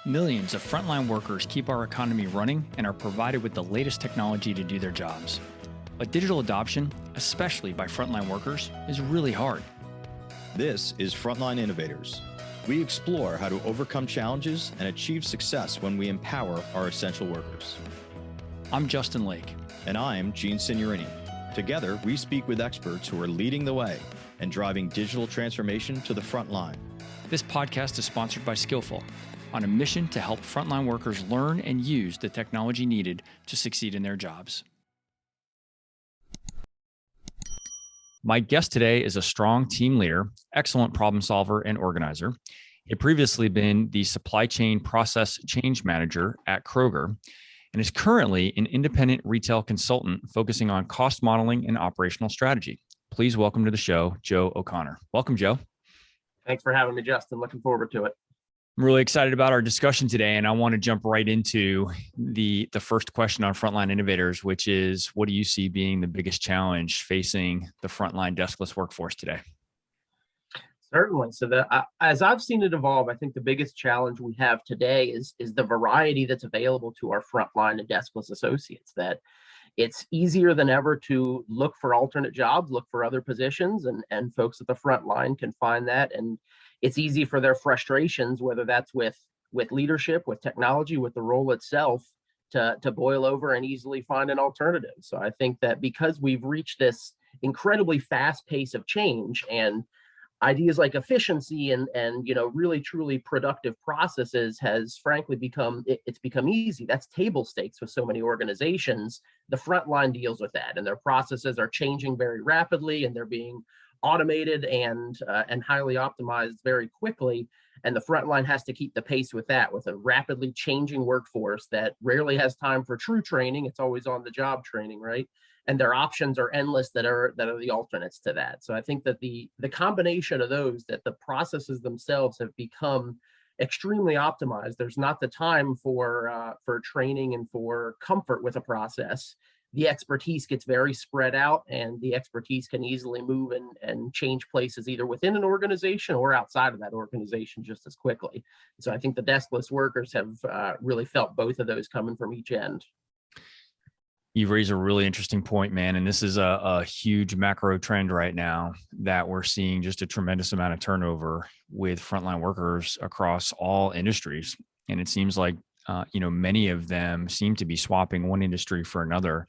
Millions of frontline workers keep our economy running and are provided with the latest technology to do their jobs. But digital adoption, especially by frontline workers, is really hard. This is Frontline Innovators. We explore how to overcome challenges and achieve success when we empower our essential workers. I'm Justin Lake. And I'm Gene Signorini. Together, we speak with experts who are leading the way and driving digital transformation to the front line. This podcast is sponsored by Skillful, on a mission to help frontline workers learn and use the technology needed to succeed in their jobs. My guest today is a strong team leader, excellent problem solver, and organizer. He had previously been the supply chain process change manager at Kroger and is currently an independent retail consultant focusing on cost modeling and operational strategy. Please welcome to the show, Joe O'Connor. Welcome, Joe. Thanks for having me, Justin. Looking forward to it. I'm really excited about our discussion today, and I want to jump right into the first question on Frontline Innovators, which is, what do you see being the biggest challenge facing the frontline deskless workforce today? Certainly. So as I've seen it evolve, I think the biggest challenge we have today is the variety that's available to our frontline and deskless associates, that it's easier than ever to look for alternate jobs, look for other positions, and folks at the front line can find that. And it's easy for their frustrations, whether that's with leadership, with technology, with the role itself, to boil over and easily find an alternative. So I think that because we've reached this incredibly fast pace of change, and ideas like efficiency and really truly productive processes has frankly become easy. That's table stakes with so many organizations. The front line deals with that, and their processes are changing very rapidly, and they're being automated and highly optimized very quickly. And the front line has to keep the pace with that, with a rapidly changing workforce that rarely has time for true training. It's always on the job training, right? And their options are endless that are the alternates to that. So I think that the combination of those, that the processes themselves have become extremely optimized. There's not the time for training and for comfort with a process. The expertise gets very spread out, and the expertise can easily move and change places either within an organization or outside of that organization just as quickly. So I think the deskless workers have really felt both of those coming from each end. You've raised a really interesting point, man. And this is a huge macro trend right now that we're seeing just a tremendous amount of turnover with frontline workers across all industries. And it seems like, many of them seem to be swapping one industry for another.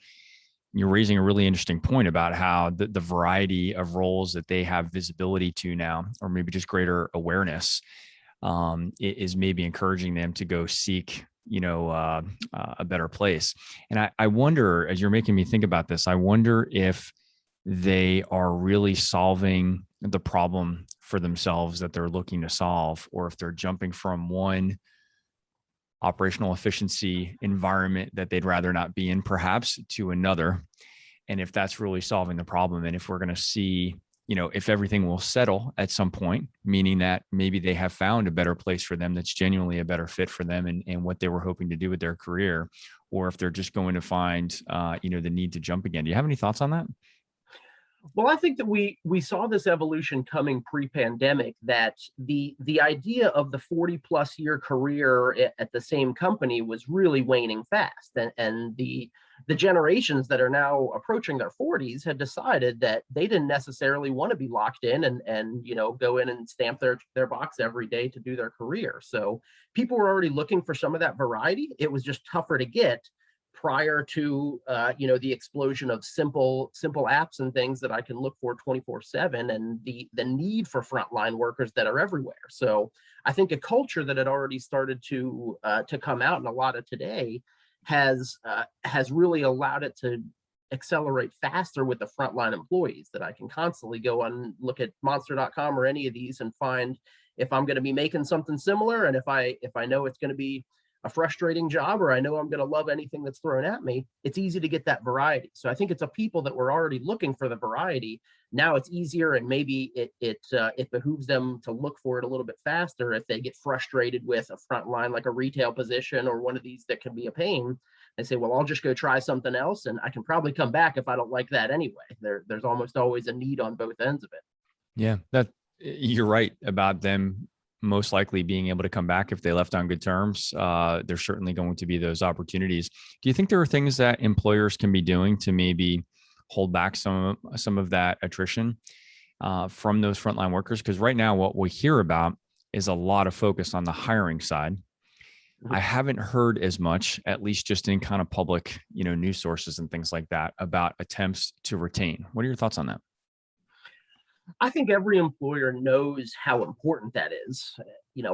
You're raising a really interesting point about how the variety of roles that they have visibility to now, or maybe just greater awareness, is maybe encouraging them to go seek a better place. And I wonder, as you're making me think about this, I wonder if they are really solving the problem for themselves that they're looking to solve, or if they're jumping from one operational efficiency environment that they'd rather not be in, perhaps, to another. And if that's really solving the problem, and if we're going to see, if everything will settle at some point, meaning that maybe they have found a better place for them that's genuinely a better fit for them and what they were hoping to do with their career, or if they're just going to find, the need to jump again. Do you have any thoughts on that? Well, I think that we saw this evolution coming pre-pandemic, that the idea of the 40+ year career at the same company was really waning fast. And the generations that are now approaching their 40s had decided that they didn't necessarily want to be locked in and go in and stamp their box every day to do their career. So people were already looking for some of that variety. It was just tougher to get prior to the explosion of simple apps and things that I can look for 24/7, and the need for frontline workers that are everywhere. So I think a culture that had already started to come out in a lot of today has really allowed it to accelerate faster with the frontline employees, that I can constantly go and look at monster.com or any of these and find if I'm going to be making something similar, and if I know it's going to be a frustrating job, or I know I'm going to love anything that's thrown at me, it's easy to get that variety. So I think it's a people that were already looking for the variety. Now it's easier, and maybe it behooves them to look for it a little bit faster if they get frustrated with a front line, like a retail position or one of these that can be a pain. They say, well, I'll just go try something else, and I can probably come back if I don't like that anyway. There's almost always a need on both ends of it. Yeah, that you're right about them most likely being able to come back if they left on good terms. There's certainly going to be those opportunities. Do you think there are things that employers can be doing to maybe hold back some of that attrition from those frontline workers? Because right now, what we hear about is a lot of focus on the hiring side. I haven't heard as much, at least just in kind of public, news sources and things like that, about attempts to retain. What are your thoughts on that? I think every employer knows how important that is,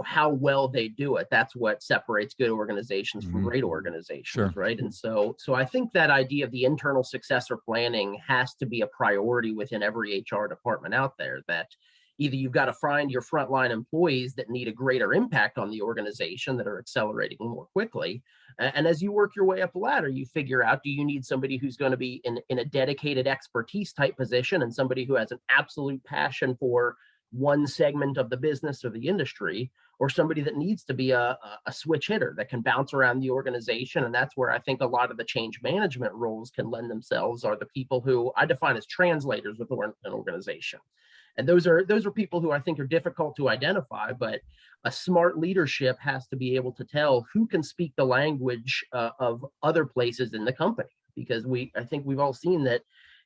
how well they do it. That's what separates good organizations from great organizations, Sure. right? And so I think that idea of the internal successor planning has to be a priority within every HR department out there, that either you've got to find your frontline employees that need a greater impact on the organization, that are accelerating more quickly. And as you work your way up the ladder, you figure out, do you need somebody who's going to be in a dedicated expertise type position, and somebody who has an absolute passion for one segment of the business or the industry, or somebody that needs to be a switch hitter that can bounce around the organization? And that's where I think a lot of the change management roles can lend themselves, are the people who I define as translators within an organization. And those are people who I think are difficult to identify, but a smart leadership has to be able to tell who can speak the language of other places in the company. Because I think we've all seen that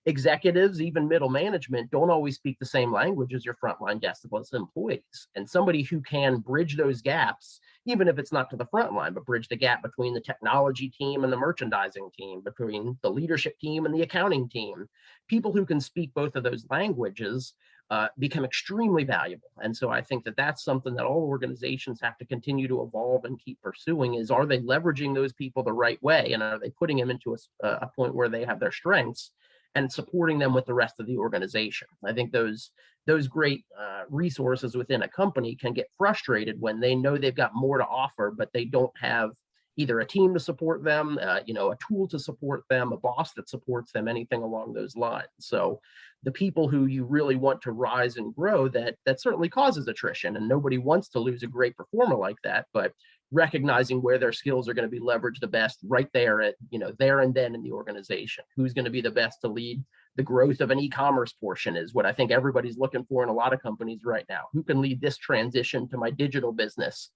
executives, even middle management, don't always speak the same language as your frontline decibels employees. And somebody who can bridge those gaps, even if it's not to the front line, but bridge the gap between the technology team and the merchandising team, between the leadership team and the accounting team, people who can speak both of those languages become extremely valuable. And so I think that that's something that all organizations have to continue to evolve and keep pursuing, is, are they leveraging those people the right way? And are they putting them into a point where they have their strengths and supporting them with the rest of the organization? I think those great resources within a company can get frustrated when they know they've got more to offer, but they don't have either a team to support them, a tool to support them, a boss that supports them, anything along those lines. So the people who you really want to rise and grow, that certainly causes attrition, and nobody wants to lose a great performer like that, but recognizing where their skills are going to be leveraged the best right there at, there and then in the organization. Who's going to be the best to lead the growth of an e-commerce portion is what I think everybody's looking for in a lot of companies right now. Who can lead this transition to my digital business?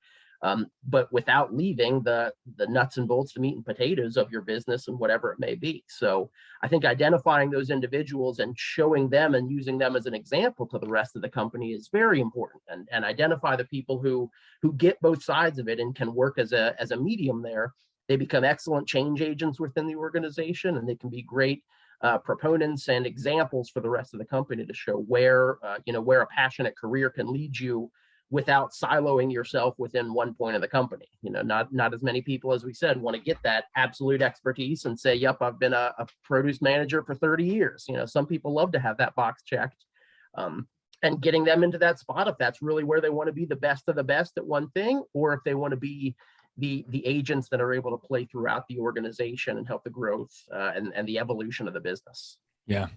But without leaving the nuts and bolts, the meat and potatoes of your business and whatever it may be. So I think identifying those individuals and showing them and using them as an example to the rest of the company is very important, and identify the people who get both sides of it and can work as a medium there. They become excellent change agents within the organization, and they can be great proponents and examples for the rest of the company to show where a passionate career can lead you without siloing yourself within one point of the company. Not as many people, as we said, want to get that absolute expertise and say, yep, I've been a produce manager for 30 years. Some people love to have that box checked, and getting them into that spot, if that's really where they want to be the best of the best at one thing, or if they want to be the agents that are able to play throughout the organization and help the growth and the evolution of the business. Yeah.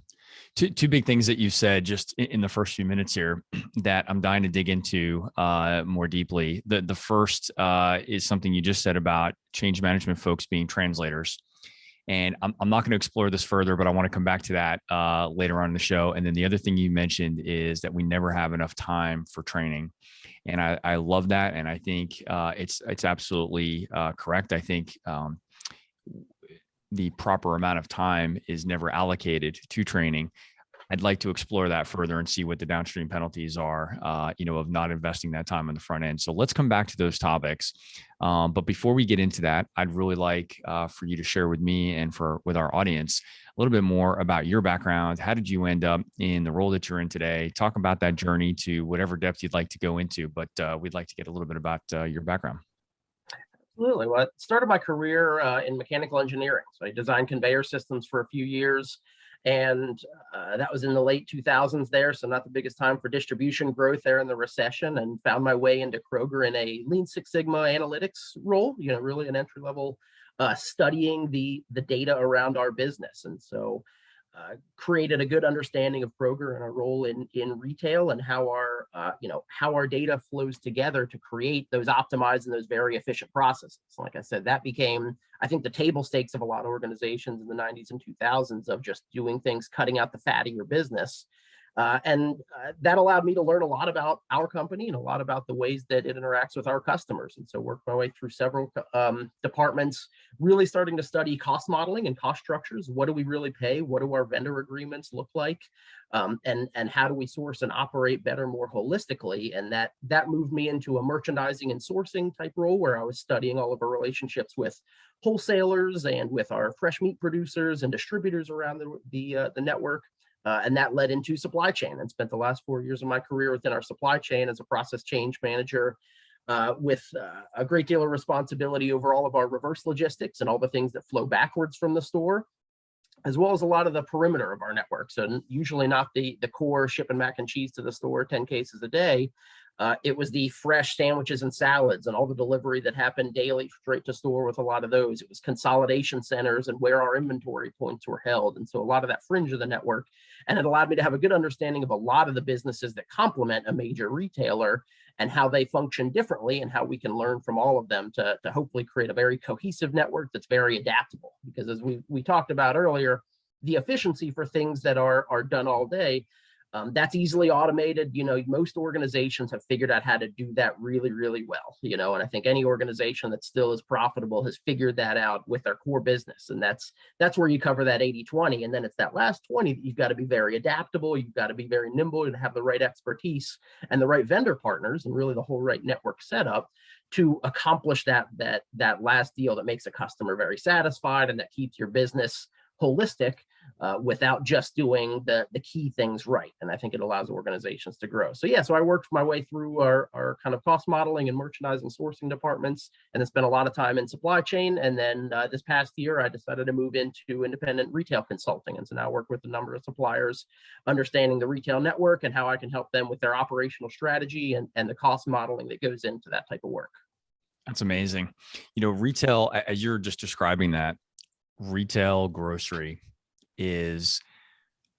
Two big things that you said just in the first few minutes here that I'm dying to dig into more deeply. The first is something you just said about change management folks being translators. And I'm not going to explore this further, but I want to come back to that later on in the show. And then the other thing you mentioned is that we never have enough time for training. And I love that. And I think it's absolutely correct. I think the proper amount of time is never allocated to training. I'd like to explore that further and see what the downstream penalties are, of not investing that time on the front end. So let's come back to those topics. But before we get into that, I'd really like for you to share with me and with our audience a little bit more about your background. How did you end up in the role that you're in today? Talk about that journey to whatever depth you'd like to go into, but we'd like to get a little bit about your background. Absolutely. Well, I started my career in mechanical engineering. So I designed conveyor systems for a few years, and that was in the late 2000s there. So not the biggest time for distribution growth there in the recession, and found my way into Kroger in a Lean Six Sigma analytics role, really an entry level studying the data around our business. And so created a good understanding of Kroger and our role in retail, and how our data flows together to create those optimized and those very efficient processes. Like I said, that became, I think, the table stakes of a lot of organizations in the 90s and 2000s of just doing things, cutting out the fat of your business. That allowed me to learn a lot about our company and a lot about the ways that it interacts with our customers. And so worked my way through several departments, really starting to study cost modeling and cost structures. What do we really pay? What do our vendor agreements look like? And how do we source and operate better, more holistically? And that moved me into a merchandising and sourcing type role, where I was studying all of our relationships with wholesalers and with our fresh meat producers and distributors around the network. And that led into supply chain, and spent the last 4 years of my career within our supply chain as a process change manager, with a great deal of responsibility over all of our reverse logistics and all the things that flow backwards from the store, as well as a lot of the perimeter of our network. So usually not the core shipping mac and cheese to the store 10 cases a day. It was the fresh sandwiches and salads and all the delivery that happened daily straight to store with a lot of those. It was consolidation centers and where our inventory points were held. And so a lot of that fringe of the network. And it allowed me to have a good understanding of a lot of the businesses that complement a major retailer and how they function differently, and how we can learn from all of them to hopefully create a very cohesive network that's very adaptable. Because as we talked about earlier, the efficiency for things that are done all day, that's easily automated. Most organizations have figured out how to do that really, really well, and I think any organization that still is profitable has figured that out with their core business. And that's where you cover that 80-20. And then it's that last 20 that you've got to be very adaptable. You've got to be very nimble and have the right expertise and the right vendor partners and really the whole right network setup to accomplish that last deal that makes a customer very satisfied and that keeps your business holistic, without just doing the key things right. And I think it allows organizations to grow. So I worked my way through our kind of cost modeling and merchandising sourcing departments, and then spent a lot of time in supply chain. And then this past year, I decided to move into independent retail consulting. And so now I work with a number of suppliers, understanding the retail network and how I can help them with their operational strategy and the cost modeling that goes into that type of work. That's amazing. Retail, as you're just describing that, retail grocery is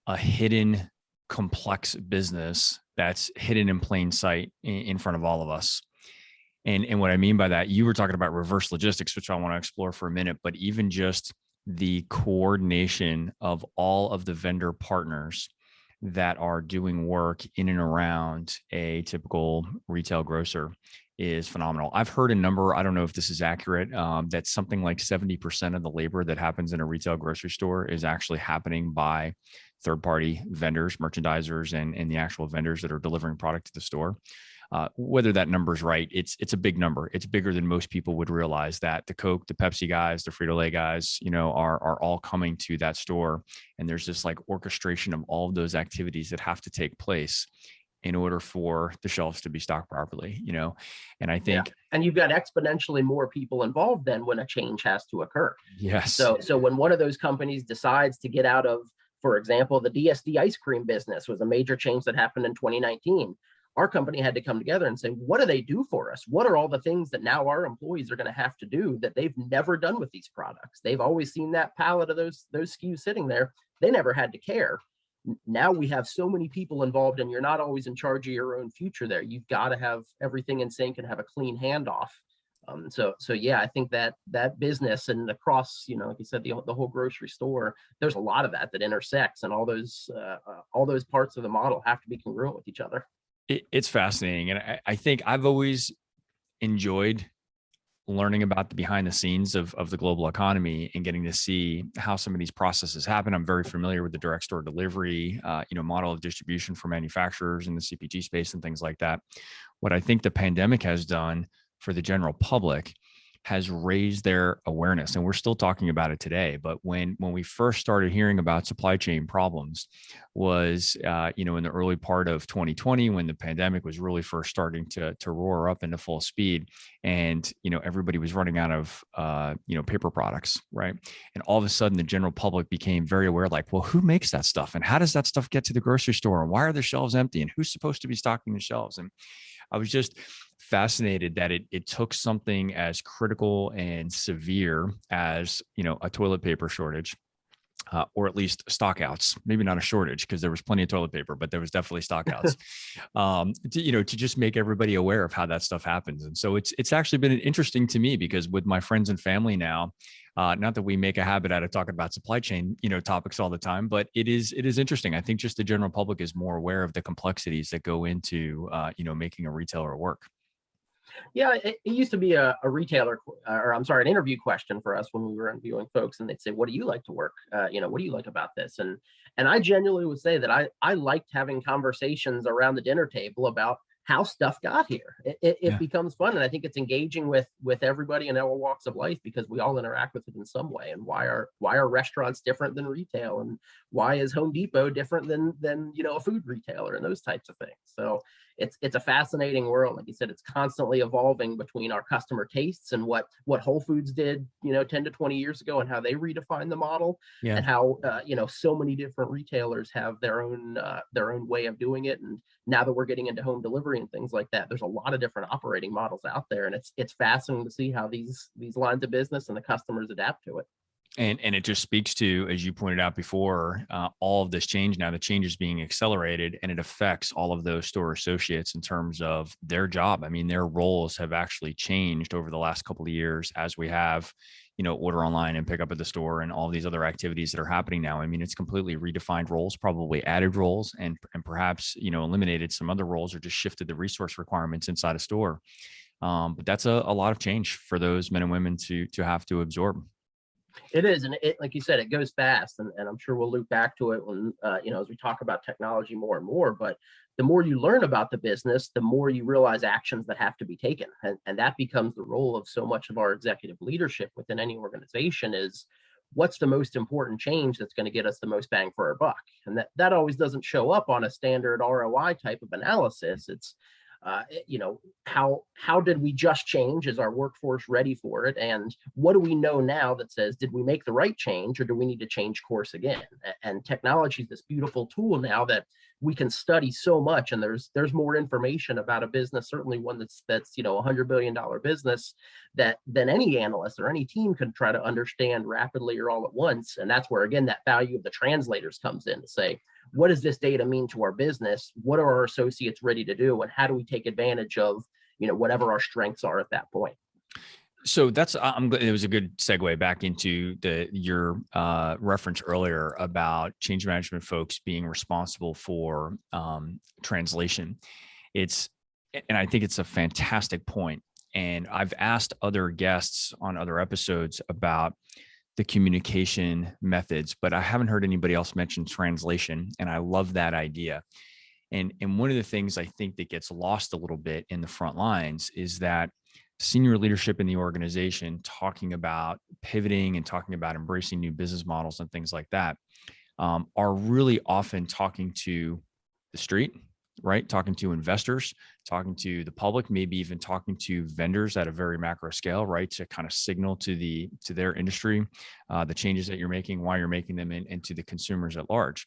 a hidden, complex business that's hidden in plain sight in front of all of us. And what I mean by that, you were talking about reverse logistics, which I want to explore for a minute, but even just the coordination of all of the vendor partners that are doing work in and around a typical retail grocer is phenomenal. I've heard a number, I don't know if this is accurate, that something like 70% of the labor that happens in a retail grocery store is actually happening by third-party vendors, merchandisers, and the actual vendors that are delivering product to the store. Whether that number is right, it's a big number. It's bigger than most people would realize. That the Coke, the Pepsi guys, the Frito-Lay guys, are all coming to that store. And there's this like orchestration of all of those activities that have to take place in order for the shelves to be stocked properly, and I think, and you've got exponentially more people involved than when a change has to occur. Yes. So when one of those companies decides to get out of, for example, the DSD ice cream business was a major change that happened in 2019. Our company had to come together and say, what do they do for us? What are all the things that now our employees are going to have to do that they've never done with these products? They've always seen that pallet of those SKUs sitting there. They never had to care. Now we have so many people involved, and you're not always in charge of your own future there. You've got to have everything in sync and have a clean handoff. So I think that business and across, like you said, the whole grocery store, there's a lot of that intersects, and all those parts of the model have to be congruent with each other. It's fascinating. And I think I've always enjoyed learning about the behind the scenes of the global economy and getting to see how some of these processes happen. I'm very familiar with the direct store delivery, model of distribution for manufacturers in the CPG space and things like that. What I think the pandemic has done for the general public has raised their awareness, and we're still talking about it today. But when we first started hearing about supply chain problems was, in the early part of 2020, when the pandemic was really first starting to roar up into full speed, and everybody was running out of paper products, right? And all of a sudden, the general public became very aware, like, well, who makes that stuff, and how does that stuff get to the grocery store, and why are the shelves empty, and who's supposed to be stocking the shelves? And I was just fascinated that it took something as critical and severe as, a toilet paper shortage, or at least stockouts, maybe not a shortage because there was plenty of toilet paper, but there was definitely stockouts, to just make everybody aware of how that stuff happens. And so it's actually been interesting to me because with my friends and family now, not that we make a habit out of talking about supply chain, topics all the time, but it is interesting. I think just the general public is more aware of the complexities that go into, making a retailer work. Yeah, it used to be a retailer, or I'm sorry, an interview question for us when we were interviewing folks, and they'd say, "What do you like to work? What do you like about this?" And I genuinely would say that I liked having conversations around the dinner table about how stuff got here. It Yeah. becomes fun, and I think it's engaging with everybody in all walks of life because we all interact with it in some way. And why are restaurants different than retail, and why is Home Depot different than a food retailer, and those types of things. So it's a fascinating world. Like you said, it's constantly evolving between our customer tastes and what Whole Foods did 10 to 20 years ago, and how they redefined the model, Yeah. and how so many different retailers have their own way of doing it. And now that we're getting into home delivery and things like that, there's a lot of different operating models out there, and it's fascinating to see how these lines of business and the customers adapt to it. And it just speaks to, as you pointed out before, all of this change now. The change is being accelerated, and it affects all of those store associates in terms of their job. I mean, their roles have actually changed over the last couple of years as we have, order online and pick up at the store and all these other activities that are happening now. I mean, it's completely redefined roles, probably added roles, and perhaps eliminated some other roles or just shifted the resource requirements inside a store. But that's a lot of change for those men and women to have to absorb. It is, and it, like you said, it goes fast, and I'm sure we'll loop back to it when as we talk about technology more and more. But the more you learn about the business, the more you realize actions that have to be taken, and that becomes the role of so much of our executive leadership within any organization is what's the most important change that's going to get us the most bang for our buck, and that always doesn't show up on a standard ROI type of analysis. It's how did we just change? Is our workforce ready for it? And what do we know now that says, did we make the right change, or do we need to change course again? And technology is this beautiful tool now that we can study so much, and there's more information about a business, certainly one that's $100 billion business, that than any analyst or any team can try to understand rapidly or all at once. And that's where, again, that value of the translators comes in to say, what does this data mean to our business? What are our associates ready to do? And how do we take advantage of, whatever our strengths are at that point? So it was a good segue back into your reference earlier about change management folks being responsible for translation. And I think it's a fantastic point. And I've asked other guests on other episodes about the communication methods, but I haven't heard anybody else mention translation. And I love that idea. And one of the things I think that gets lost a little bit in the front lines is that senior leadership in the organization talking about pivoting and talking about embracing new business models and things like that are really often talking to the street, right? Talking to investors, talking to the public, maybe even talking to vendors at a very macro scale, right? To kind of signal to their industry, the changes that you're making, why you're making them, and to the consumers at large.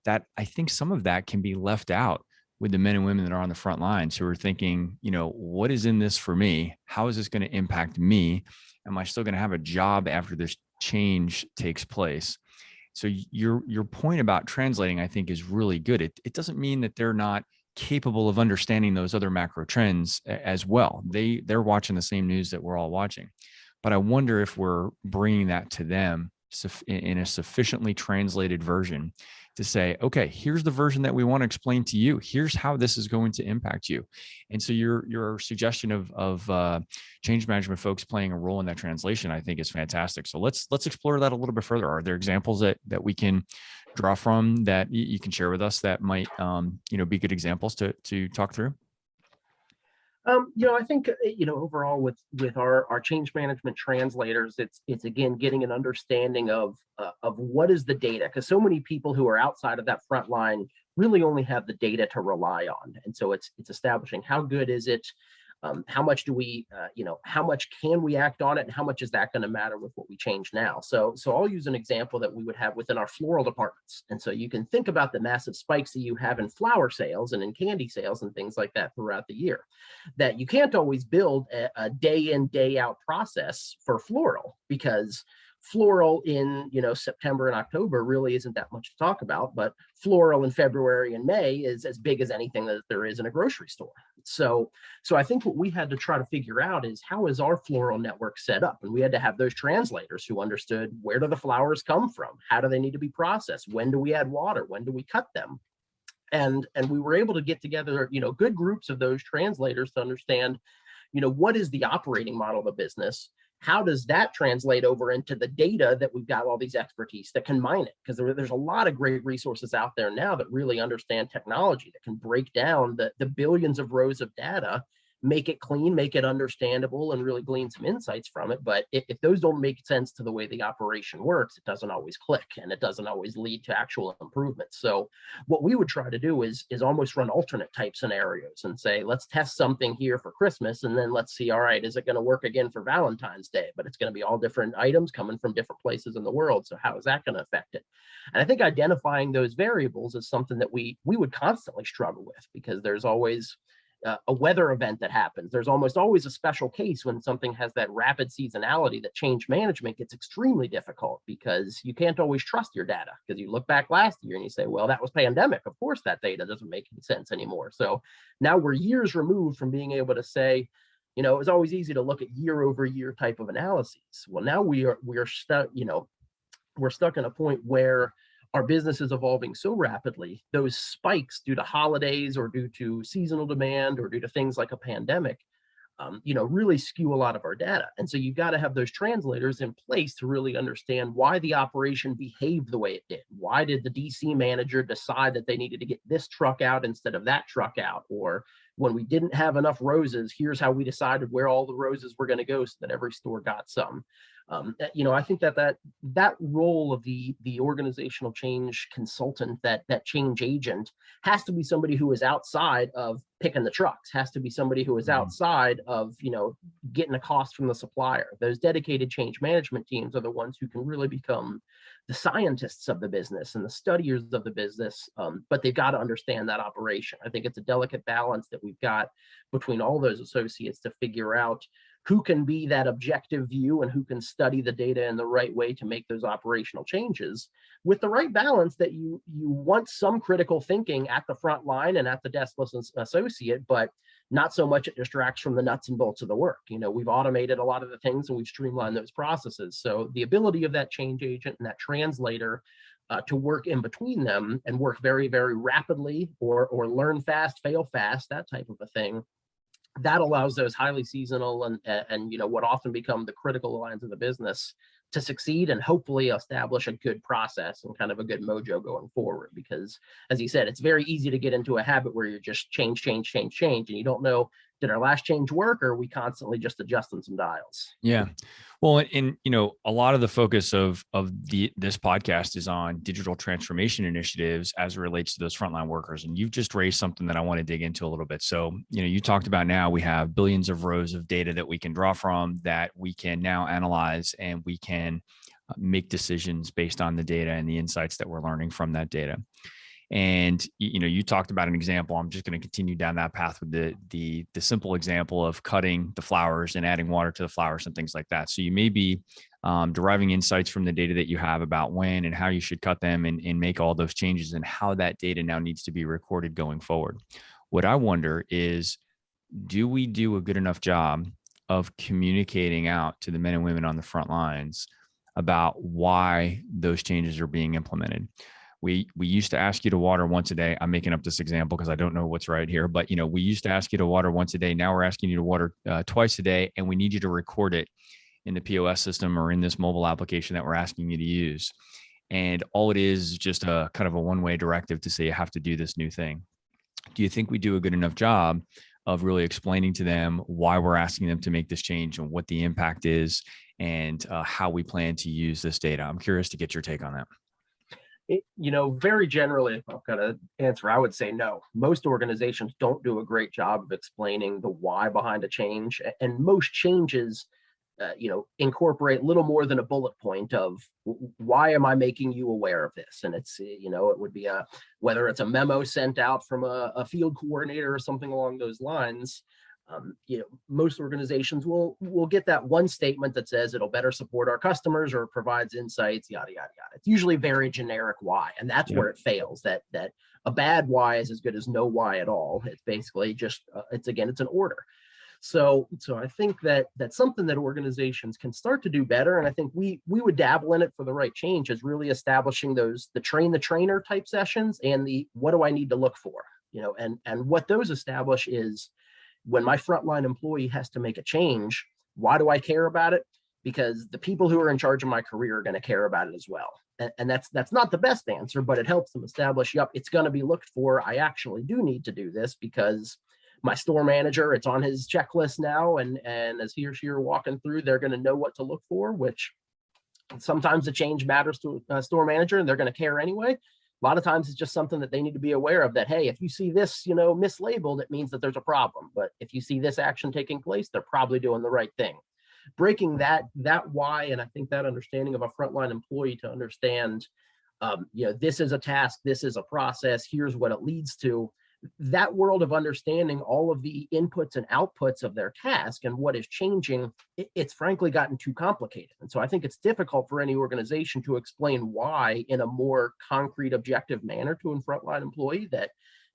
That I think some of that can be left out with the men and women that are on the front lines who are thinking, what is in this for me? How is this going to impact me? Am I still going to have a job after this change takes place? So your point about translating, I think, is really good. It doesn't mean that they're not capable of understanding those other macro trends as well. They're watching the same news that we're all watching. But I wonder if we're bringing that to them in a sufficiently translated version to say, okay, here's the version that we want to explain to you. Here's how this is going to impact you. And so your suggestion of change management folks playing a role in that translation, I think, is fantastic. So let's explore that a little bit further. Are there examples that we can draw from that you can share with us that might be good examples to talk through? I think overall with our change management translators, it's again getting an understanding of what is the data, because so many people who are outside of that front line really only have the data to rely on, and so it's establishing how good is it, how much do we, how much can we act on it, and how much is that going to matter with what we change now? So I'll use an example that we would have within our floral departments. And so you can think about the massive spikes that you have in flower sales and in candy sales and things like that throughout the year, that you can't always build a day in, day out process for floral, because floral in, September and October really isn't that much to talk about, but floral in February and May is as big as anything that there is in a grocery store. So I think what we had to try to figure out is, how is our floral network set up? And we had to have those translators who understood, where do the flowers come from? How do they need to be processed? When do we add water? When do we cut them? And we were able to get together, good groups of those translators to understand, what is the operating model of the business? How does that translate over into the data that we've got all these expertise that can mine it? Because there's a lot of great resources out there now that really understand technology, that can break down the billions of rows of data, make it clean, make it understandable, and really glean some insights from it. But if those don't make sense to the way the operation works, it doesn't always click, and it doesn't always lead to actual improvements. So what we would try to do is almost run alternate type scenarios and say, let's test something here for Christmas, and then let's see, all right, is it going to work again for Valentine's Day? But it's going to be all different items coming from different places in the world. So how is that going to affect it? And I think identifying those variables is something that we would constantly struggle with, because there's always a weather event that happens. There's almost always a special case when something has that rapid seasonality that change management gets extremely difficult, because you can't always trust your data, because you look back last year and you say, well, that was pandemic. Of course, that data doesn't make any sense anymore. So now we're years removed from being able to say, it was always easy to look at year over year type of analyses. Well, now we're stuck, we're stuck in a point where our business is evolving so rapidly, those spikes due to holidays or due to seasonal demand or due to things like a pandemic, really skew a lot of our data. And so you've got to have those translators in place to really understand why the operation behaved the way it did. Why did the DC manager decide that they needed to get this truck out instead of that truck out? Or when we didn't have enough roses, here's how we decided where all the roses were going to go so that every store got some. I think that role of the organizational change consultant, that change agent, has to be somebody who is outside of picking the trucks, has to be somebody who is outside of, getting a cost from the supplier. Those dedicated change management teams are the ones who can really become the scientists of the business and the studiers of the business, but they've got to understand that operation. I think it's a delicate balance that we've got between all those associates to figure out who can be that objective view and who can study the data in the right way to make those operational changes, with the right balance that you want some critical thinking at the front line and at the deskless associate, but not so much it distracts from the nuts and bolts of the work. We've automated a lot of the things and we've streamlined those processes. So the ability of that change agent and that translator to work in between them and work very, very rapidly, or learn fast, fail fast, that type of a thing, that allows those highly seasonal and what often become the critical lines of the business to succeed and hopefully establish a good process and kind of a good mojo going forward. Because, as you said, it's very easy to get into a habit where you're just change, and you don't know, did our last change work, or are we constantly just adjusting some dials? Yeah. Well, and a lot of the focus of this podcast is on digital transformation initiatives as it relates to those frontline workers. And you've just raised something that I want to dig into a little bit. So, you talked about, now we have billions of rows of data that we can draw from, that we can now analyze, and we can make decisions based on the data and the insights that we're learning from that data. And, you talked about an example. I'm just going to continue down that path with the simple example of cutting the flowers and adding water to the flowers and things like that. So you may be deriving insights from the data that you have about when and how you should cut them, and make all those changes, and how that data now needs to be recorded going forward. What I wonder is, do we do a good enough job of communicating out to the men and women on the front lines about why those changes are being implemented? We used to ask you to water once a day. I'm making up this example because I don't know what's right here, but we used to ask you to water once a day. Now we're asking you to water twice a day, and we need you to record it in the POS system or in this mobile application that we're asking you to use. And all it is just a kind of a one-way directive to say you have to do this new thing. Do you think we do a good enough job of really explaining to them why we're asking them to make this change and what the impact is, and how we plan to use this data? I'm curious to get your take on that. Very generally, if I've got to answer, I would say no. Most organizations don't do a great job of explaining the why behind a change. And most changes, incorporate little more than a bullet point of, why am I making you aware of this? And it's, it would be whether it's a memo sent out from a field coordinator or something along those lines. Most organizations will get that one statement that says it'll better support our customers or provides insights, yada yada yada. It's usually very generic why, and that's where it fails. That a bad why is as good as no why at all. It's basically just it's an order. So I think that's something that organizations can start to do better, and I think we would dabble in it for the right change, is really establishing the train the trainer type sessions and the what do I need to look for, and what those establish is, when my frontline employee has to make a change, why do I care about it? Because the people who are in charge of my career are going to care about it as well. And that's not the best answer, but it helps them establish, yep, it's going to be looked for. I actually do need to do this because my store manager, it's on his checklist now. And as he or she are walking through, they're going to know what to look for, which sometimes the change matters to a store manager and they're going to care anyway. A lot of times it's just something that they need to be aware of, that, hey, if you see this, mislabeled, it means that there's a problem. But if you see this action taking place, they're probably doing the right thing. Breaking that why, and I think that understanding of a frontline employee to understand, this is a task, this is a process, here's what it leads to. That world of understanding all of the inputs and outputs of their task and what is changing, it's frankly gotten too complicated. And so I think it's difficult for any organization to explain why in a more concrete, objective manner to a frontline employee, that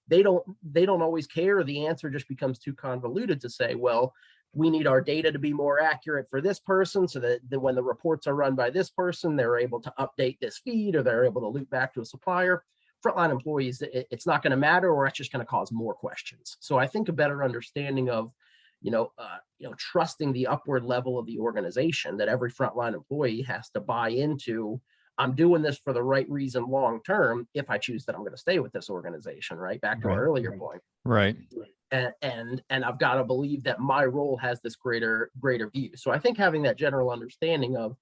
they don't always care. The answer just becomes too convoluted to say, well, we need our data to be more accurate for this person so that when the reports are run by this person, they're able to update this feed or they're able to loop back to a supplier. Frontline employees, it's not going to matter, or it's just going to cause more questions. So I think a better understanding of, trusting the upward level of the organization, that every frontline employee has to buy into, I'm doing this for the right reason long term, if I choose that I'm going to stay with this organization, right? Back to our earlier point. Right. And I've got to believe that my role has this greater view. So I think having that general understanding of,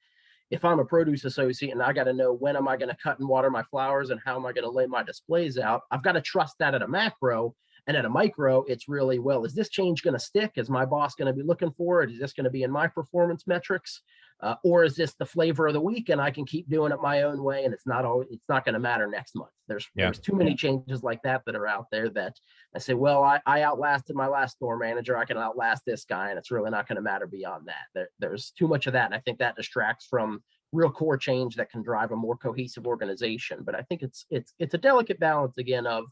if I'm a produce associate and I got to know when am I going to cut and water my flowers and how am I going to lay my displays out, I've got to trust that at a macro. And at a micro, it's really, well, is this change going to stick? Is my boss going to be looking for it? Is this going to be in my performance metrics? Or is this the flavor of the week and I can keep doing it my own way and it's not going to matter next month? There's too many changes like that are out there that I say, well, I outlasted my last store manager. I can outlast this guy and it's really not going to matter beyond that. There's too much of that. And I think that distracts from real core change that can drive a more cohesive organization. But I think it's a delicate balance again of,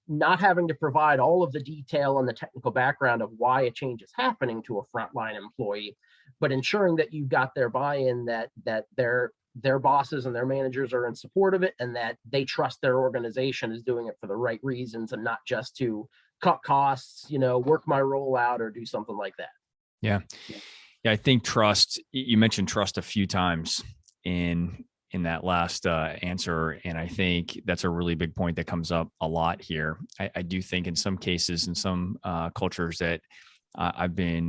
not having to provide all of the detail and the technical background of why a change is happening to a frontline employee, but ensuring that you've got their buy-in, that their bosses and their managers are in support of it, and that they trust their organization is doing it for the right reasons and not just to cut costs, work my role out or do something like that. Yeah. I think trust, you mentioned trust a few times in that last answer. And I think that's a really big point that comes up a lot here. I do think in some cases, in some cultures that I've been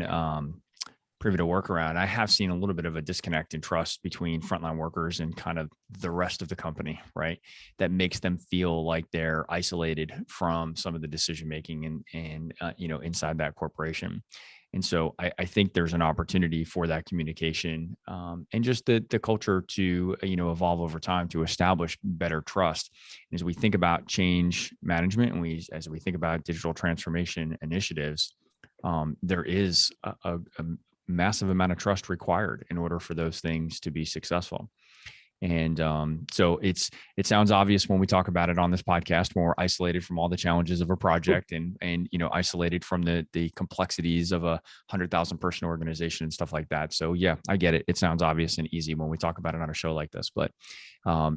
privy to work around, I have seen a little bit of a disconnect in trust between frontline workers and kind of the rest of the company, right? That makes them feel like they're isolated from some of the decision-making and inside that corporation. And so I think there's an opportunity for that communication and just the culture to, evolve over time to establish better trust. And as we think about change management and as we think about digital transformation initiatives, there is a massive amount of trust required in order for those things to be successful. And so it sounds obvious when we talk about it on this podcast, when we're isolated from all the challenges of a project and isolated from the complexities of 100,000 person organization and stuff like that. So yeah, I get it. It sounds obvious and easy when we talk about it on a show like this, but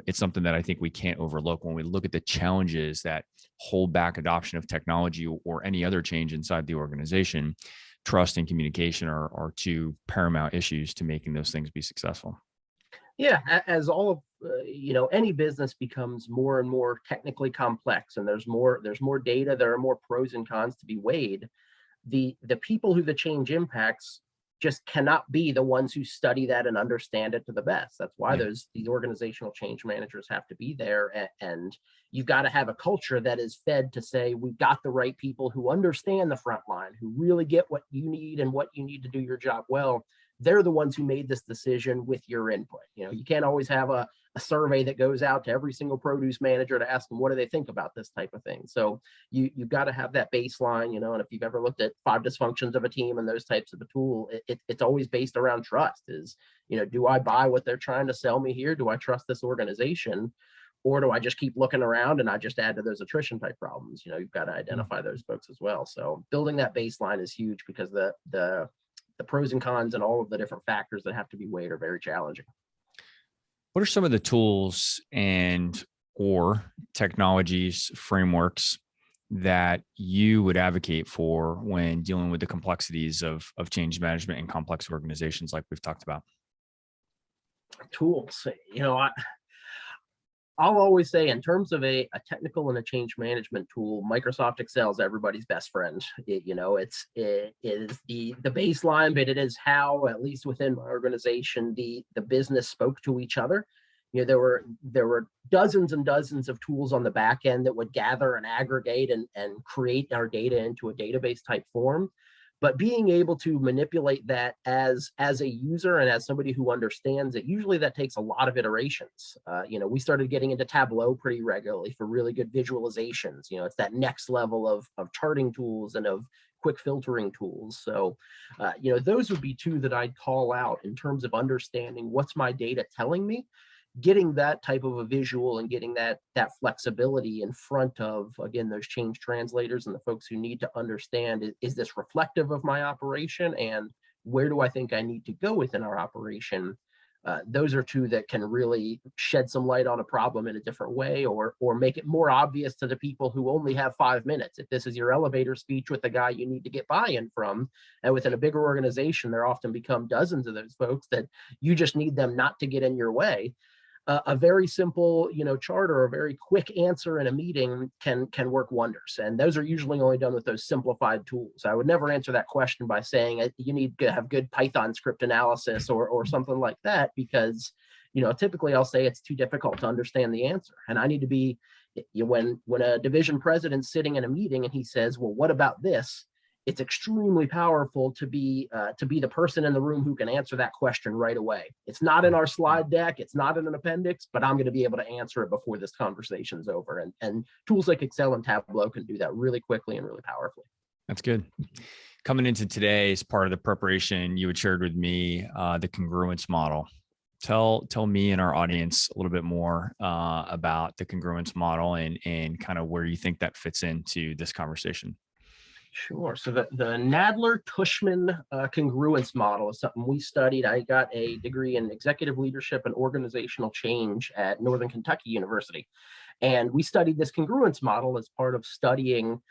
it's something that I think we can't overlook when we look at the challenges that hold back adoption of technology or any other change inside the organization. Trust and communication are two paramount issues to making those things be successful. Yeah, as all of any business becomes more and more technically complex, and there's more data, there are more pros and cons to be weighed. The people who the change impacts just cannot be the ones who study that and understand it to the best. That's why these organizational change managers have to be there, and you've got to have a culture that is fed to say, we've got the right people who understand the front line, who really get what you need and what you need to do your job well. they're the ones who made this decision with your input. You can't always have a survey that goes out to every single produce manager to ask them what do they think about this type of thing. So you've got to have that baseline, and if you've ever looked at 5 dysfunctions of a team and those types of a tool, it's always based around trust. Do I buy what they're trying to sell me here? Do I trust this organization? Or do I just keep looking around and I just add to those attrition type problems? You've got to identify those folks as well. So building that baseline is huge, because the pros and cons and all of the different factors that have to be weighed are very challenging. What are some of the tools or technologies, frameworks that you would advocate for when dealing with the complexities of change management in complex organizations like we've talked about? Tools, I'll always say, in terms of a technical and a change management tool, Microsoft Excel is everybody's best friend. It is the baseline, but it is how, at least within my organization, the business spoke to each other. There were dozens and dozens of tools on the back end that would gather and aggregate and create our data into a database type form. But being able to manipulate that as a user and as somebody who understands it, usually that takes a lot of iterations. We started getting into Tableau pretty regularly for really good visualizations. It's that next level of charting tools and of quick filtering tools. So, those would be 2 that I'd call out in terms of understanding what's my data telling me. Getting that type of a visual and getting that flexibility in front of, again, those change translators and the folks who need to understand, is this reflective of my operation, and where do I think I need to go within our operation? Those are 2 that can really shed some light on a problem in a different way, or make it more obvious to the people who only have 5 minutes. If this is your elevator speech with the guy you need to get buy-in from, and within a bigger organization, there often become dozens of those folks that you just need them not to get in your way. A very simple, chart or a very quick answer in a meeting can work wonders. And those are usually only done with those simplified tools. I would never answer that question by saying you need to have good Python script analysis or something like that, because, typically I'll say it's too difficult to understand the answer. And I need to be, when a division president's sitting in a meeting and he says, well, what about this? It's extremely powerful to be the person in the room who can answer that question right away. It's not in our slide deck, it's not in an appendix, but I'm going to be able to answer it before this conversation's over. And tools like Excel and Tableau can do that really quickly and really powerfully. That's good. Coming into today, as part of the preparation, you had shared with me the congruence model. Tell me and our audience a little bit more about the congruence model and kind of where you think that fits into this conversation. Sure. So the Nadler-Tushman congruence model is something we studied. I got a degree in executive leadership and organizational change at Northern Kentucky University. And we studied this congruence model as part of studying,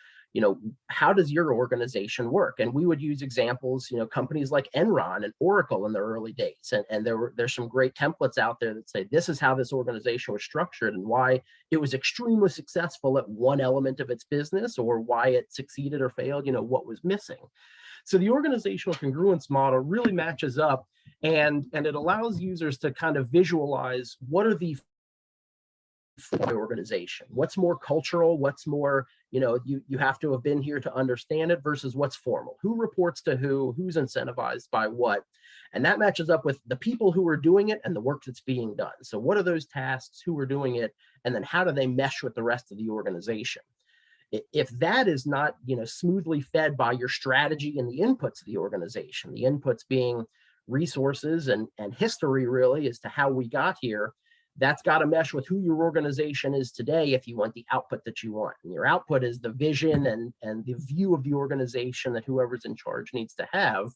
how does your organization work? And we would use examples, companies like Enron and Oracle in the early days. And there's some great templates out there that say, this is how this organization was structured and why it was extremely successful at one element of its business, or why it succeeded or failed, what was missing. So the organizational congruence model really matches up, and it allows users to kind of visualize what are the for the organization, what's more cultural, what's more, you have to have been here to understand it, versus what's formal, who reports to who's incentivized by what. And that matches up with the people who are doing it and the work that's being done. So what are those tasks, who are doing it, and then how do they mesh with the rest of the organization? If that is not, smoothly fed by your strategy and the inputs of the organization, the inputs being resources and history really as to how we got here, that's got to mesh with who your organization is today if you want the output that you want. And your output is the vision and the view of the organization that whoever's in charge needs to have.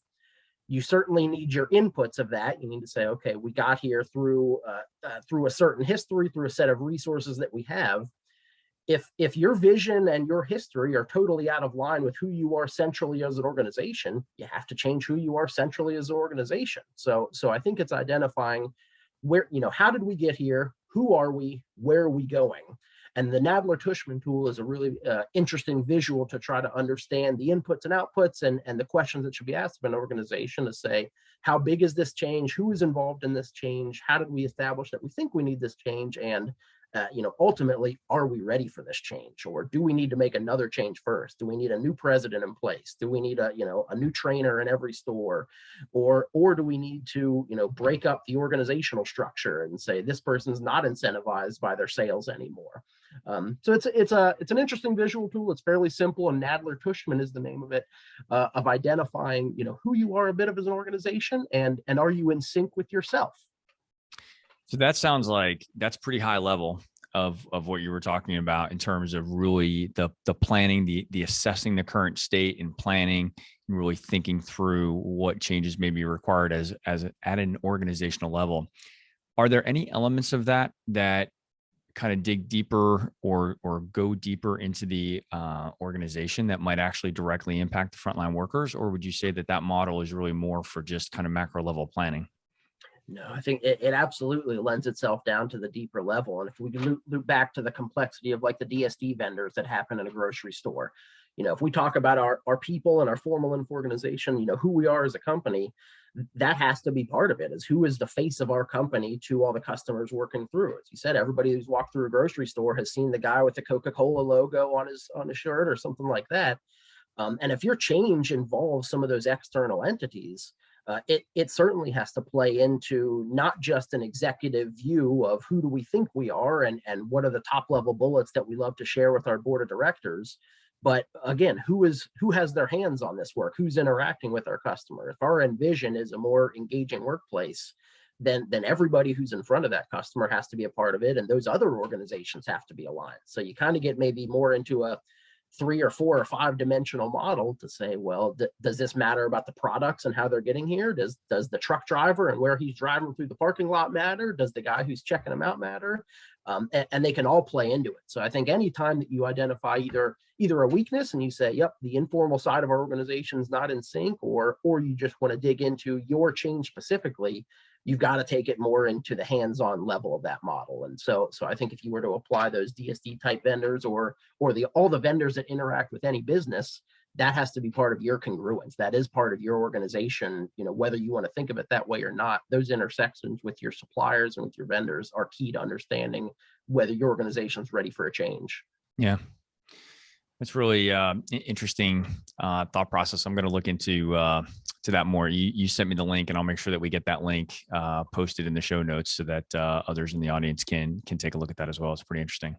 You certainly need your inputs of that. You need to say, okay, we got here through a certain history, through a set of resources that we have. If your vision and your history are totally out of line with who you are centrally as an organization, you have to change who you are centrally as an organization. So I think it's identifying where, how did we get here? Who are we? Where are we going? And the Nadler-Tushman tool is a really interesting visual to try to understand the inputs and outputs and the questions that should be asked of an organization to say, how big is this change? Who is involved in this change? How did we establish that we think we need this change? And ultimately, are we ready for this change, or do we need to make another change first? Do we need a new president in place? Do we need a new trainer in every store, or do we need to break up the organizational structure and say this person's not incentivized by their sales anymore? So it's an interesting visual tool. It's fairly simple, and Nadler Tushman is the name of it, of identifying who you are a bit of as an organization, and are you in sync with yourself? So that sounds like that's pretty high level of what you were talking about in terms of really the planning, the assessing the current state and planning, and really thinking through what changes may be required as at an organizational level. Are there any elements of that kind of dig deeper or go deeper into the organization that might actually directly impact the frontline workers? Or would you say that model is really more for just kind of macro level planning? No, I think it absolutely lends itself down to the deeper level. And if we loop back to the complexity of like the DSD vendors that happen in a grocery store, if we talk about our people and our formal info organization, who we are as a company, that has to be part of it, is who is the face of our company to all the customers working through. As you said, everybody who's walked through a grocery store has seen the guy with the Coca-Cola logo on his shirt or something like that. And if your change involves some of those external entities, it certainly has to play into not just an executive view of who do we think we are and what are the top level bullets that we love to share with our board of directors, but again, who has their hands on this work, who's interacting with our customer. If our end vision is a more engaging workplace, then everybody who's in front of that customer has to be a part of it, and those other organizations have to be aligned. So you kind of get maybe more into a 3 or 4 or 5 dimensional model to say, well, does this matter about the products and how they're getting here? Does the truck driver and where he's driving through the parking lot matter? Does the guy who's checking them out matter? And they can all play into it. So I think anytime that you identify either a weakness and you say, yep, the informal side of our organization is not in sync, or you just want to dig into your change specifically, you've got to take it more into the hands-on level of that model. And so I think if you were to apply those DSD type vendors or all the vendors that interact with any business, that has to be part of your congruence. That is part of your organization, whether you want to think of it that way or not. Those intersections with your suppliers and with your vendors are key to understanding whether your organization is ready for a change. Yeah. That's really interesting thought process. I'm going to look into to that more. You sent me the link, and I'll make sure that we get that link posted in the show notes so that others in the audience can take a look at that as well. It's pretty interesting.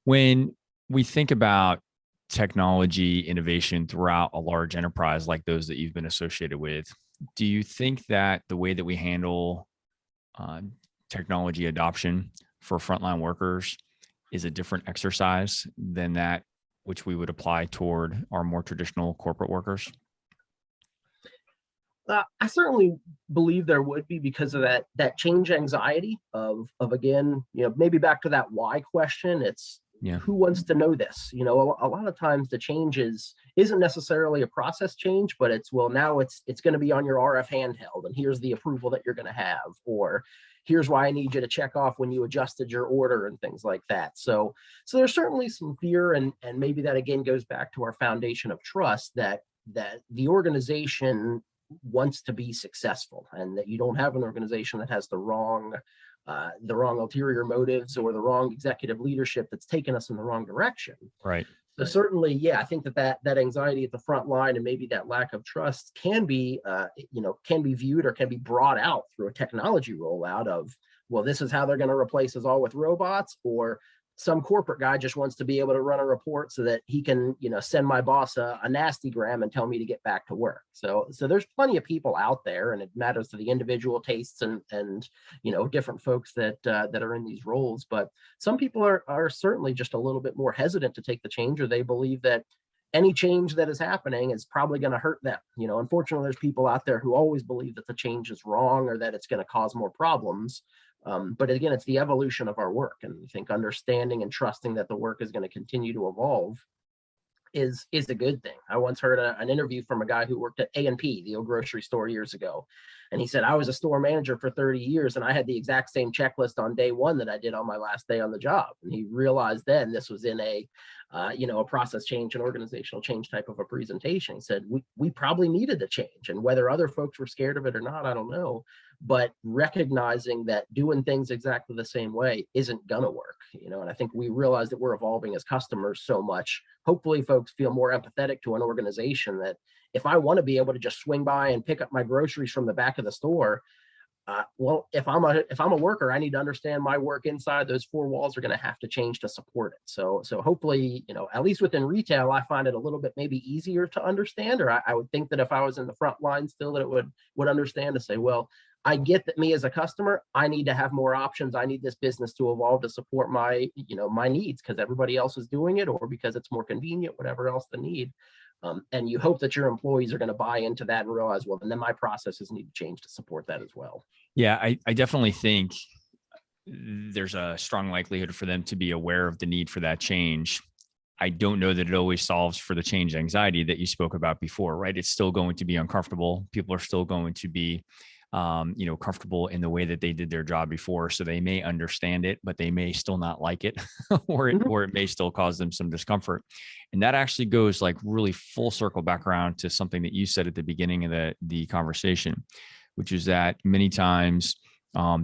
When we think about technology innovation throughout a large enterprise like those that you've been associated with, do you think that the way that we handle technology adoption for frontline workers is a different exercise than that which we would apply toward our more traditional corporate workers? I certainly believe there would be, because of that change anxiety of again, maybe back to that why question. It's who wants to know this? A lot of times the change isn't necessarily a process change, but now it's going to be on your RF handheld, and here's the approval that you're going to have, or here's why I need you to check off when you adjusted your order and things like that. So there's certainly some fear, and maybe that again goes back to our foundation of trust that the organization wants to be successful, and that you don't have an organization that has the wrong ulterior motives or the wrong executive leadership that's taken us in the wrong direction. Right. So certainly, I think that anxiety at the front line and maybe that lack of trust can be viewed or can be brought out through a technology rollout of, well, this is how they're going to replace us all with robots, or some corporate guy just wants to be able to run a report so that he can, send my boss a nasty gram and tell me to get back to work. So there's plenty of people out there, and it matters to the individual tastes and different folks that are in these roles. But some people are certainly just a little bit more hesitant to take the change, or they believe that any change that is happening is probably going to hurt them. Unfortunately, there's people out there who always believe that the change is wrong or that it's going to cause more problems. But again, it's the evolution of our work, and I think understanding and trusting that the work is going to continue to evolve is a good thing. I once heard an interview from a guy who worked at A&P, the old grocery store, years ago, and he said, I was a store manager for 30 years, and I had the exact same checklist on day one that I did on my last day on the job. And he realized then this was in a process change and organizational change type of a presentation. He said, we probably needed the change, and whether other folks were scared of it or not, I don't know. but recognizing that doing things exactly the same way isn't gonna work, and I think we realize that we're evolving as customers so much. Hopefully folks feel more empathetic to an organization that if I want to be able to just swing by and pick up my groceries from the back of the store, well, if I'm a worker, I need to understand my work inside those four walls are going to have to change to support it. So hopefully, at least within retail, I find it a little bit maybe easier to understand, or I would think that if I was in the front line still, that it would understand to say, well, I get that me as a customer, I need to have more options. I need this business to evolve to support my needs because everybody else is doing it, or because it's more convenient, whatever else the need. And you hope that your employees are going to buy into that and realize, well, and then my processes need to change to support that as well. Yeah, I definitely think there's a strong likelihood for them to be aware of the need for that change. I don't know that it always solves for the change anxiety that you spoke about before, right? It's still going to be uncomfortable. People are still going to be, comfortable in the way that they did their job before. So they may understand it, but they may still not like it, or it may still cause them some discomfort. And that actually goes like really full circle back around to something that you said at the beginning of the conversation, which is that many times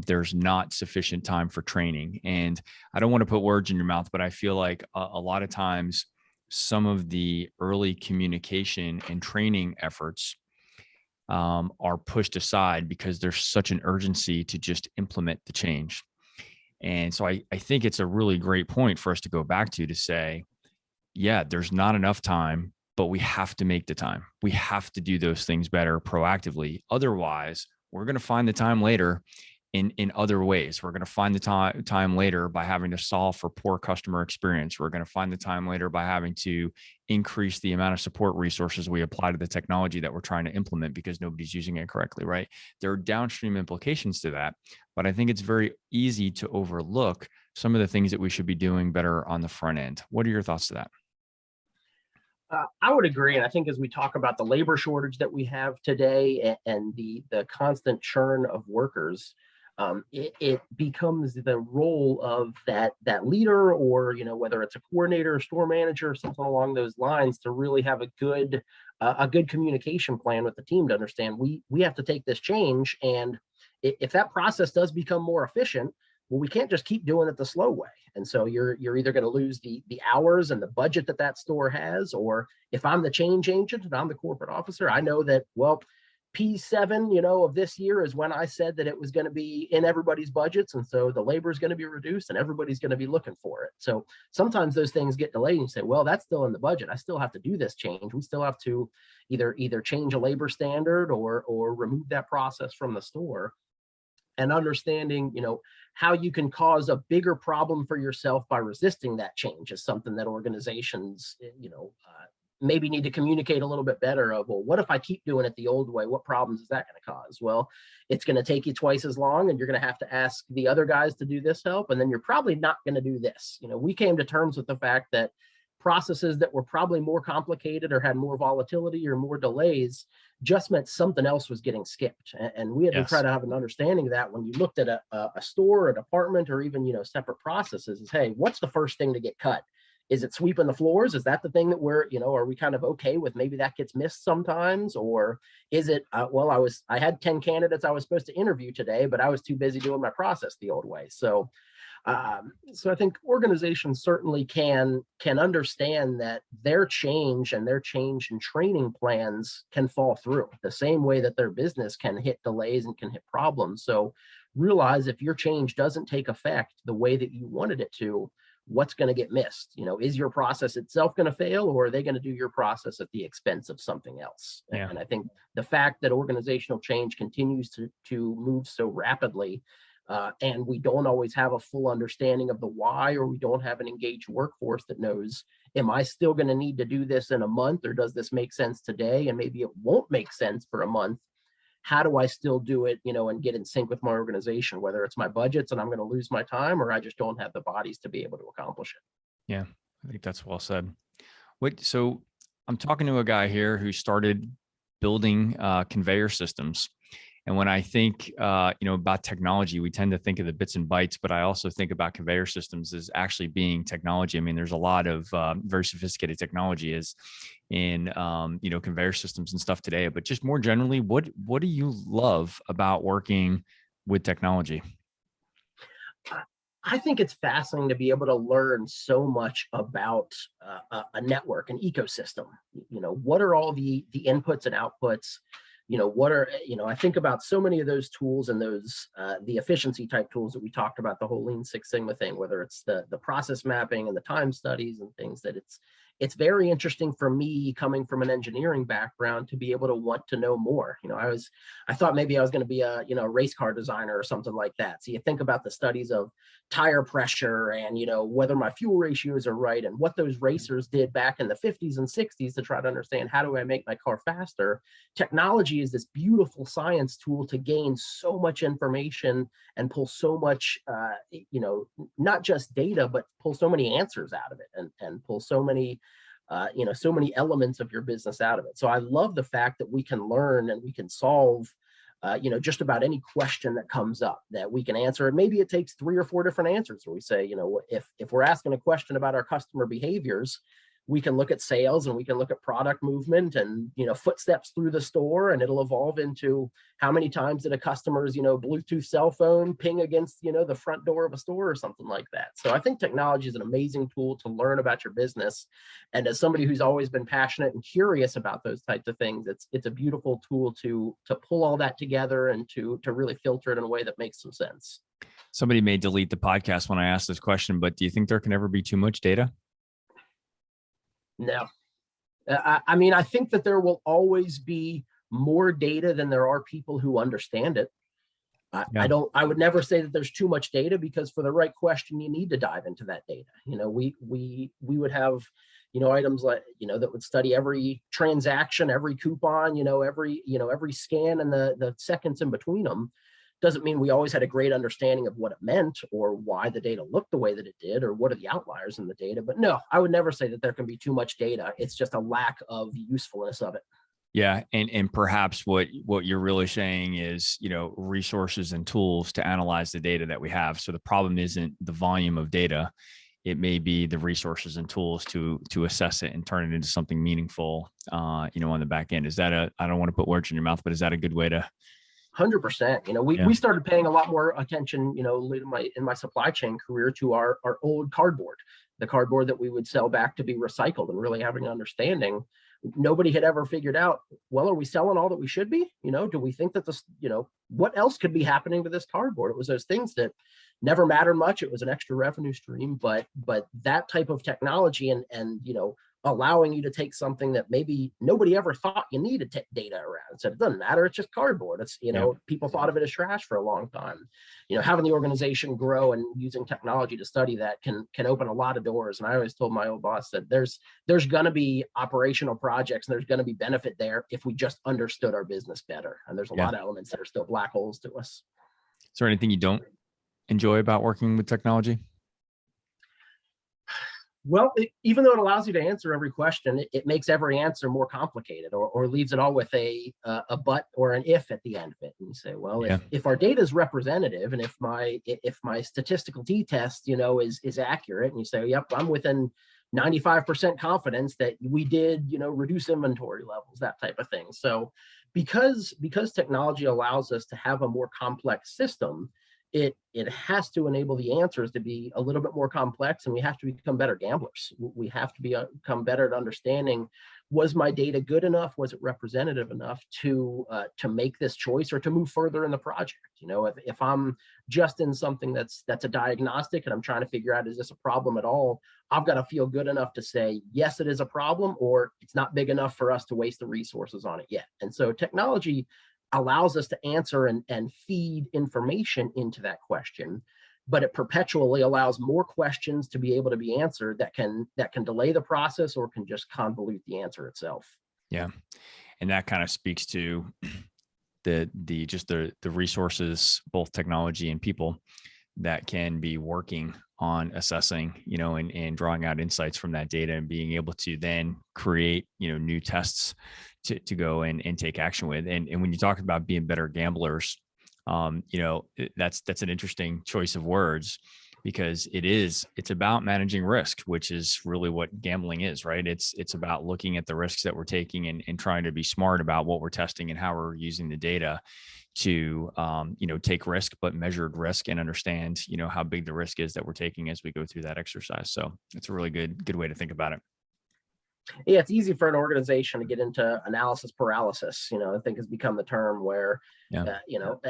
there's not sufficient time for training. And I don't want to put words in your mouth, but I feel like a lot of times some of the early communication and training efforts are pushed aside because there's such an urgency to just implement the change. And so I think it's a really great point for us to go back to say, yeah, there's not enough time, but we have to make the time. We have to do those things better proactively. Otherwise, we're going to find the time later in other ways. We're going to find the time later by having to solve for poor customer experience. We're going to find the time later by having to increase the amount of support resources we apply to the technology that we're trying to implement because nobody's using it correctly, right? There are downstream implications to that, but I think it's very easy to overlook some of the things that we should be doing better on the front end. What are your thoughts to that? I would agree. And I think as we talk about the labor shortage that we have today and the constant churn of workers, it becomes the role of that leader, or whether it's a coordinator, or store manager, or something along those lines, to really have a good communication plan with the team to understand we have to take this change, and if that process does become more efficient, well, we can't just keep doing it the slow way. And so you're either going to lose the hours and the budget that store has, or if I'm the change agent and I'm the corporate officer, I know that, well, P7, of this year is when I said that it was going to be in everybody's budgets. And so the labor is going to be reduced and everybody's going to be looking for it. So sometimes those things get delayed and you say, well, that's still in the budget. I still have to do this change. We still have to either change a labor standard or remove that process from the store. And understanding, how you can cause a bigger problem for yourself by resisting that change is something that organizations, maybe need to communicate a little bit better of, well, what if I keep doing it the old way? What problems is that going to cause? Well, it's going to take you twice as long, and you're going to have to ask the other guys to do this help. And then you're probably not going to do this. We came to terms with the fact that processes that were probably more complicated or had more volatility or more delays just meant something else was getting skipped. And we had to try to have an understanding of that when you looked at a store, a department, or even, separate processes, is, hey, what's the first thing to get cut? Is it sweeping the floors? Is that the thing that are we kind of okay with? Maybe that gets missed sometimes, or is it, I had 10 candidates I was supposed to interview today, but I was too busy doing my process the old way. So I think organizations certainly can understand that their change and training plans can fall through the same way that their business can hit delays and can hit problems. So realize if your change doesn't take effect the way that you wanted it to, what's going to get missed? Is your process itself going to fail, or are they going to do your process at the expense of something else? Yeah. And I think the fact that organizational change continues to move so rapidly, and we don't always have a full understanding of the why, or we don't have an engaged workforce that knows, am I still going to need to do this in a month, or does this make sense today? And maybe it won't make sense for a month. How do I still do it, and get in sync with my organization, whether it's my budgets and I'm going to lose my time, or I just don't have the bodies to be able to accomplish it. Yeah, I think that's well said. So I'm talking to a guy here who started building conveyor systems. And when I think, about technology, we tend to think of the bits and bytes, but I also think about conveyor systems as actually being technology. I mean, there's a lot of very sophisticated technology in conveyor systems and stuff today, but just more generally, what do you love about working with technology? I think it's fascinating to be able to learn so much about a network, an ecosystem. What are all the inputs and outputs? I think about so many of those tools and those the efficiency type tools that we talked about, the whole Lean Six Sigma thing, whether it's the process mapping and the time studies and things, that it's very interesting for me, coming from an engineering background, to be able to want to know more. I thought maybe I was going to be a race car designer or something like that. So you think about the studies of tire pressure and whether my fuel ratios are right, and what those racers did back in the 50s and 60s to try to understand, how do I make my car faster? Technology is this beautiful science tool to gain so much information and pull so much not just data, but pull so many answers out of it, and pull so many so many elements of your business out of it. So I love the fact that we can learn and we can solve just about any question that comes up, that we can answer. And maybe it takes 3 or 4 different answers where we say, if we're asking a question about our customer behaviors, we can look at sales and we can look at product movement and, footsteps through the store, and it'll evolve into how many times did a customer's, Bluetooth cell phone ping against, the front door of a store or something like that. So I think technology is an amazing tool to learn about your business. And as somebody who's always been passionate and curious about those types of things, it's a beautiful tool to pull all that together and to really filter it in a way that makes some sense. Somebody may delete the podcast when I ask this question, but do you think there can ever be too much data? No. I think that there will always be more data than there are people who understand it. I would never say that there's too much data, because for the right question, you need to dive into that data. We would have, items like, that would study every transaction, every coupon, every scan and the seconds in between them. Doesn't mean we always had a great understanding of what it meant, or why the data looked the way that it did, or what are the outliers in the data. But no, I would never say that there can be too much data. It's just a lack of usefulness of it. Yeah. And perhaps what you're really saying is, resources and tools to analyze the data that we have. So the problem isn't the volume of data. It may be the resources and tools to assess it and turn it into something meaningful, on the back end. Is that I don't want to put words in your mouth, but is that a good way to? 100%. We started paying a lot more attention, in my supply chain career, to our old cardboard, the cardboard that we would sell back to be recycled, and really having an understanding. Nobody had ever figured out, well, are we selling all that we should be? Do we think that this, what else could be happening to this cardboard? It was those things that never mattered much. It was an extra revenue stream, but that type of technology and allowing you to take something that maybe nobody ever thought you needed data around. So it doesn't matter. It's just cardboard. It's, people thought of it as trash for a long time. Having the organization grow and using technology to study that can open a lot of doors. And I always told my old boss that there's going to be operational projects and there's going to be benefit there if we just understood our business better. And there's a lot of elements that are still black holes to us. Is there anything you don't enjoy about working with technology? Well, even though it allows you to answer every question, it makes every answer more complicated, or leaves it all with a but or an if at the end of it. And you say, well, if our data is representative, and if my statistical t-test, is accurate, and you say, yep, I'm within 95% confidence that we did, reduce inventory levels, that type of thing. So because technology allows us to have a more complex system, it has to enable the answers to be a little bit more complex, and we have to become better gamblers. We have to become better at understanding, was my data good enough? Was it representative enough to make this choice or to move further in the project? If I'm just in something that's a diagnostic and I'm trying to figure out, is this a problem at all? I've got to feel good enough to say, yes, it is a problem, or it's not big enough for us to waste the resources on it yet. And so technology allows us to answer and feed information into that question, but it perpetually allows more questions to be able to be answered that can delay the process or can just convolute the answer itself. Yeah. And that kind of speaks to the resources, both technology and people, that can be working on assessing, and drawing out insights from that data and being able to then create, new tests to go and take action with. And when you talk about being better gamblers, that's an interesting choice of words, because it's about managing risk, which is really what gambling is, right? It's about looking at the risks that we're taking and trying to be smart about what we're testing and how we're using the data to, take risk, but measured risk, and understand, how big the risk is that we're taking as we go through that exercise. So it's a really good way to think about it. Yeah, it's easy for an organization to get into analysis paralysis, I think has become the term where, and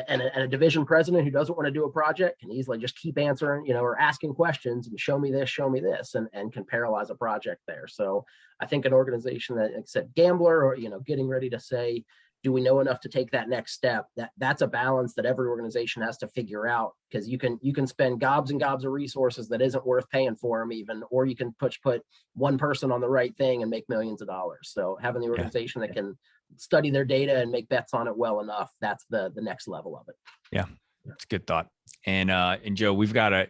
a division president who doesn't want to do a project can easily just keep answering, or asking questions and show me this, and can paralyze a project there. So I think an organization that, like I said, gambler, or, getting ready to say, do we know enough to take that next step? That's a balance that every organization has to figure out, because you can spend gobs and gobs of resources that isn't worth paying for them even, or you can put one person on the right thing and make millions of dollars. So having the organization that can study their data and make bets on it well enough, that's the next level of it. Yeah. That's a good thought. And Joe, we've got to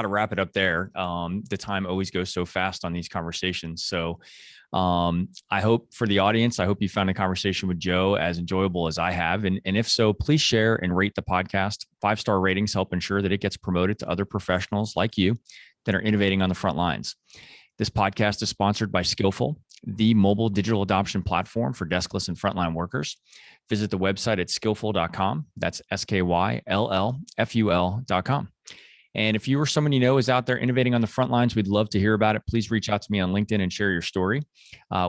wrap it up there. The time always goes so fast on these conversations. So I hope for the audience, I hope you found the conversation with Joe as enjoyable as I have. And if so, please share and rate the podcast. 5-star ratings help ensure that it gets promoted to other professionals like you that are innovating on the front lines. This podcast is sponsored by Skillful, the mobile digital adoption platform for deskless and frontline workers. Visit the website at skillful.com. That's SKYLLFUL.com. And if you or someone you know is out there innovating on the front lines, we'd love to hear about it. Please reach out to me on LinkedIn and share your story.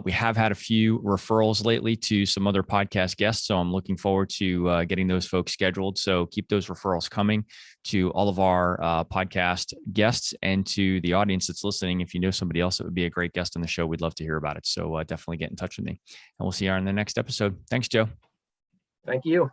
We have had a few referrals lately to some other podcast guests, so I'm looking forward to getting those folks scheduled. So keep those referrals coming to all of our podcast guests, and to the audience that's listening. If you know somebody else that would be a great guest on the show, we'd love to hear about it. So definitely get in touch with me, and we'll see you on the next episode. Thanks, Joe. Thank you.